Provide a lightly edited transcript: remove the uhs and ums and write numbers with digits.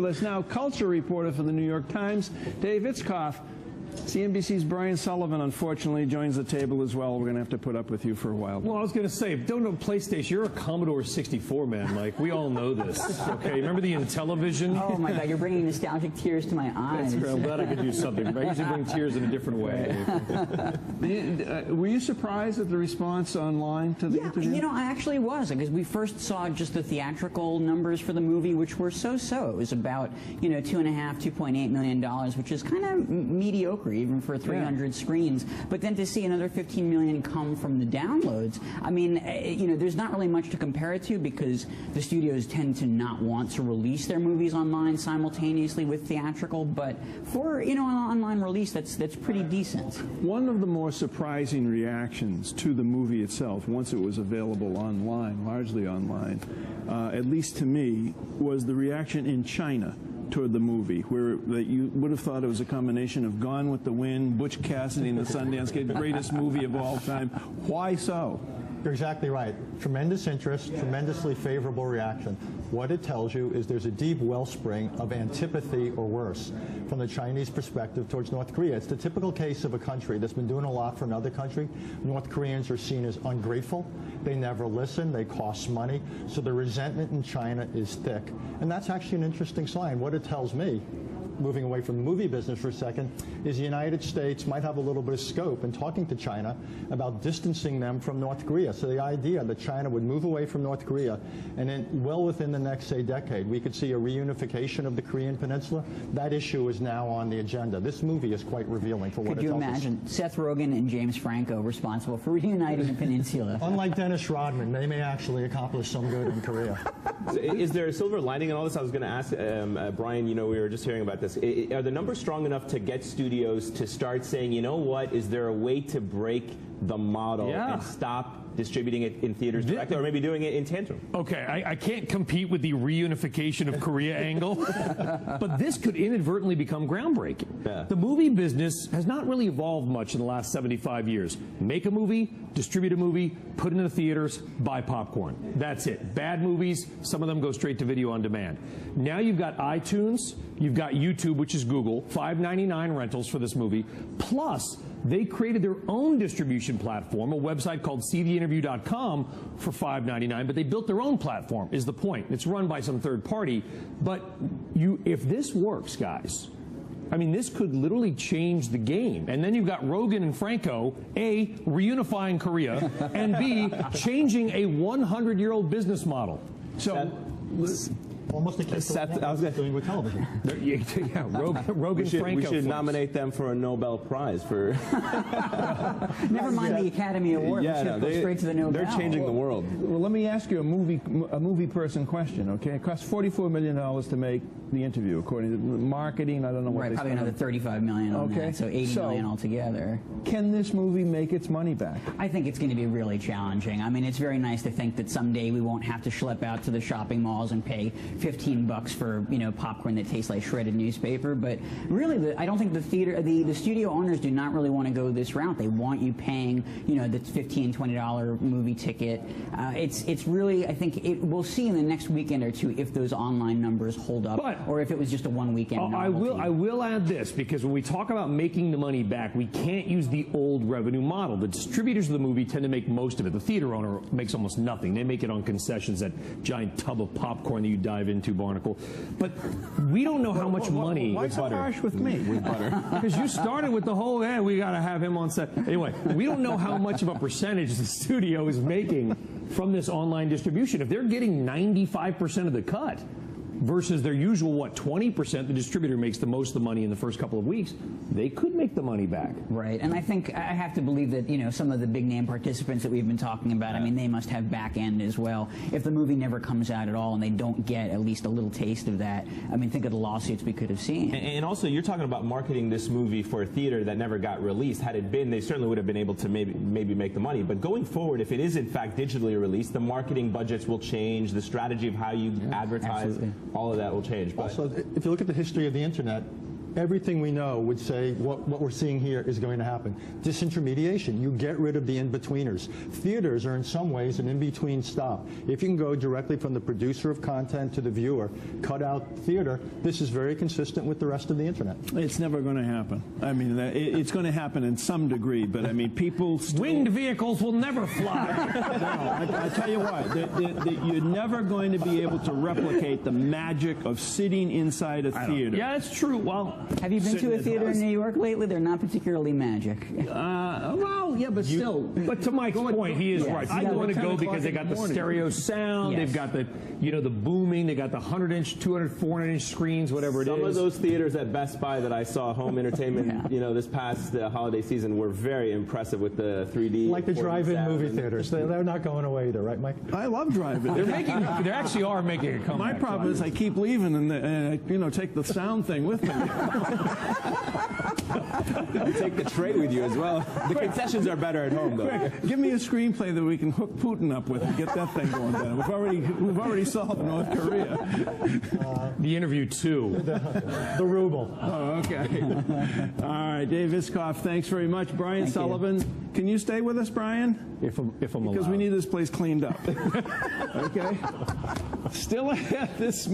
With us now, culture reporter for the New York Times, Dave Itzkoff. CNBC's Brian Sullivan, unfortunately, joins the table as well. We're going to have to put up with you for a while. Well, I was going to say, don't know PlayStation. You're a Commodore 64 man, Mike. We all know this. Okay, remember the Intellivision? Oh my God, you're bringing nostalgic tears to my eyes. That's great. I'm glad I could do something. I usually bring tears in a different way. Were you surprised at the response online to the interview? You know, I actually was, because we first saw just the theatrical numbers for the movie, which were so-so. It was about, you know, $2.8 million, which is kind of mediocre even for 300 screens. But then to see another 15 million come from the downloads, I mean, you know, there's not really much to compare it to, because the studios tend to not want to release their movies online simultaneously with theatrical. But for, you know, an online release, that's pretty decent. One of the more surprising reactions to the movie itself, once it was available online, largely online, at least to me, was the reaction in China toward the movie, where you would have thought it was a combination of Gone with the Wind, Butch Cassidy and the Sundance Kid, greatest movie of all time. Why so? You're exactly right. Tremendous interest, tremendously favorable reaction. What it tells you is there's a deep wellspring of antipathy, or worse, from the Chinese perspective towards North Korea. It's the typical case of a country that's been doing a lot for another country. North Koreans are seen as ungrateful. They never listen. They cost money. So the resentment in China is thick. And that's actually an interesting sign. What it tells me, moving away from the movie business for a second, is the United States might have a little bit of scope in talking to China about distancing them from North Korea. So the idea that China would move away from North Korea, and then well within the next, say, decade, we could see a reunification of the Korean Peninsula, that issue is now on the agenda. This movie is quite revealing for what it tells us. Could you imagine Seth Rogen and James Franco responsible for reuniting the peninsula? Unlike Dennis Rodman, they may actually accomplish some good in Korea. So is there a silver lining in all this? I was going to ask Brian, you know, we were just hearing about this. Are the numbers strong enough to get studios to start saying, you know what, is there a way to break the model and stop distributing it in theaters directly, or maybe doing it in tandem? Okay, I can't compete with the reunification of Korea angle, but this could inadvertently become groundbreaking. Yeah. The movie business has not really evolved much in the last 75 years. Make a movie, distribute a movie, put it in the theaters, buy popcorn. That's it. Bad movies, some of them go straight to video on demand. Now you've got iTunes, you've got YouTube, which is Google, $5.99 rentals for this movie, plus they created their own distribution platform, a website called ctheinterview.com for $5.99, but they built their own platform, is the point. It's run by some third party. But if this works, guys, I mean, this could literally change the game. And then you've got Rogen and Franco, A, reunifying Korea, and B, changing a 100-year-old business model. So... Almost a case of doing with television. Rogen, Franco. We should nominate them for a Nobel Prize for. Never mind the Academy Award. Yeah, no, go straight to the Nobel. They're changing the world. Well, let me ask you a movie person question. Okay, it cost $44 million to make the interview, according to marketing. I don't know what. Right, probably another $35 million. On that, so $80 million altogether. Can this movie make its money back? I think it's going to be really challenging. I mean, it's very nice to think that someday we won't have to schlep out to the shopping malls and pay $15 for, you know, popcorn that tastes like shredded newspaper. But really, I don't think the studio owners do not really want to go this route. They want you paying, you know, the $15, $20 movie ticket. It's really, I think we'll see in the next weekend or two if those online numbers hold up, or if it was just a one weekend novelty. I will add this, because when we talk about making the money back, we can't use the old revenue model. The distributors of the movie tend to make most of it. The theater owner makes almost nothing. They make it on concessions, that giant tub of popcorn that you dive into, Barnacle. But we don't know how much money. Why so harsh with me? With butter. Because you started with the whole, we got to have him on set. Anyway, we don't know how much of a percentage the studio is making from this online distribution. If they're getting 95% of the cut, versus their usual, 20%, the distributor makes the most of the money in the first couple of weeks, they could make the money back. Right, and I think I have to believe that, you know, some of the big name participants that we've been talking about, I mean, they must have back end as well. If the movie never comes out at all and they don't get at least a little taste of that, I mean, think of the lawsuits we could have seen. And also, you're talking about marketing this movie for a theater that never got released. Had it been, they certainly would have been able to maybe make the money. But going forward, if it is in fact digitally released, the marketing budgets will change, the strategy of how you advertise, all of that will change. But also, if you look at the history of the internet, everything we know would say what we're seeing here is going to happen. Disintermediation. You get rid of the in-betweeners. Theaters are in some ways an in-between stop. If you can go directly from the producer of content to the viewer, cut out theater, this is very consistent with the rest of the internet. It's never going to happen. I mean, it's going to happen in some degree, but I mean, people still... Winged vehicles will never fly. No, I tell you what, you're never going to be able to replicate the magic of sitting inside a theater. Yeah, it's true. Well, have you been to a theater in New York lately? They're not particularly magic. Well, yeah, but still. But to Mike's point, he is right. I want to go 10 because they o'clock got the in the morning. stereo sound, they've got the, the booming, they got the 100-inch, 200, 400-inch screens, whatever it is. Some of those theaters at Best Buy that I saw, home entertainment, this past holiday season, were very impressive with the 3D. Like the drive-in movie theaters. They're not going away either, right, Mike? I love driving. They actually are making a comeback. My problem is I keep leaving and I take the sound thing with me. You take the tray with you as well. The concessions are better at home, though. Give me a screenplay that we can hook Putin up with and get that thing going down. We've already solved North Korea. The Interview 2. The ruble. Oh, okay. All right, Dave Iskoff, thanks very much. Brian Sullivan, can you stay with us, Brian? If I'm allowed. Because we need this place cleaned up. Okay? Still ahead this morning.